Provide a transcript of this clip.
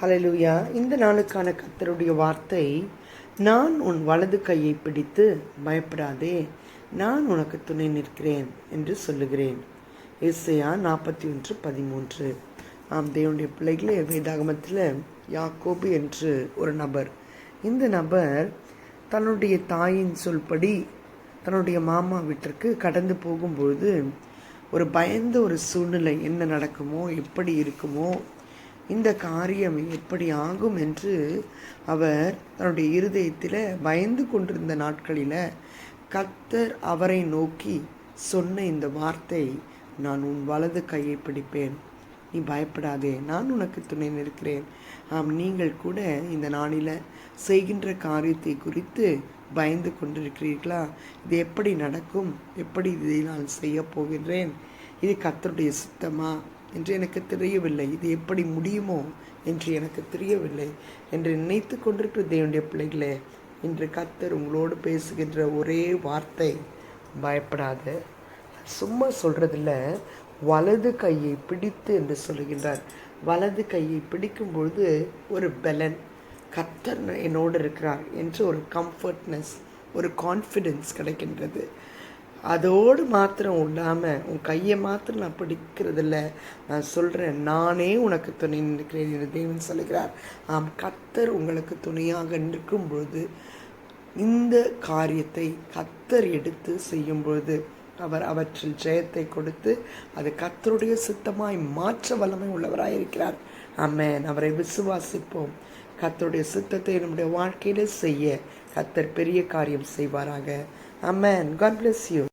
ஹல்லேலூயா. இந்த நாளுக்கான கர்த்தருடைய வார்த்தை, நான் உன் வலது கையை பிடித்து பயப்படாதே, நான் உனக்கு துணை நிற்கிறேன் என்று சொல்லுகிறேன். ஏசாயா 41:13. தேவனுடைய பிள்ளைகளே, வேதாகமத்தில் யாக்கோபு என்று ஒரு நபர், இந்த நபர் தன்னுடைய தாயின் சொல்படி தன்னுடைய மாமா வீட்டிற்கு கடந்து போகும்பொழுது ஒரு பயந்த ஒரு சூழ்நிலை, என்ன நடக்குமோ, எப்படி இருக்குமோ, இந்த காரியம் எப்படி ஆகும் என்று அவர் தன்னுடைய இருதயத்தில் பயந்து கொண்டிருந்த நாட்களில் கர்த்தர் அவரை நோக்கி சொன்ன இந்த வார்த்தை, நான் உன் வலது கையை பிடிப்பேன், நீ பயப்படாதே, நான் உனக்கு துணை நிற்கிறேன். நீங்கள் கூட இந்த நாளில் செய்கின்ற காரியத்தை குறித்து பயந்து கொண்டிருக்கிறீர்களா? இது எப்படி நடக்கும், எப்படி இதை நான் செய்ய போகின்றேன், இது கர்த்தருடைய சித்தமா என்று எனக்கு தெரியவில்லை, இது எப்படி முடியுமோ என்று எனக்கு தெரியவில்லை என்று நினைத்து கொண்டிருக்கிற தேவனுடைய பிள்ளைகளே, இன்று கர்த்தர் உங்களோடு பேசுகின்ற ஒரே வார்த்தை, பயப்படாத. சும்மா சொல்கிறதில்ல, வலது கையை பிடித்து என்று சொல்லுகின்றார். வலது கையை பிடிக்கும் பொழுது ஒரு பலன், கர்த்தர் என்னோடு இருக்கிறார் என்று ஒரு கம்ஃபர்ட்னஸ், ஒரு கான்ஃபிடென்ஸ் கிடைக்கின்றது. அதோடு மாத்திரம் இல்லாமல் உன் கையை மாத்திரம் நான் பிடிக்கிறதில்ல, நான் சொல்கிறேன், நானே உனக்கு துணை நிற்கிறேன் என்று தேவன் சொல்கிறார். கர்த்தர் உங்களுக்கு துணையாக நிற்கும் பொழுது இந்த காரியத்தை கர்த்தர் எடுத்து செய்யும் பொழுது அவர் அவற்றில் ஜெயத்தை கொடுத்து அது கர்த்தருடைய சித்தமாய் மாற்ற வல்லமை உள்ளவராயிருக்கிறார். ஆமென். அவரை விசுவாசிப்போம். கர்த்தருடைய சித்தத்தை நம்முடைய வாழ்க்கையில செய்ய கர்த்தர் பெரிய காரியம் செய்வாராக. ஆமென். God bless you.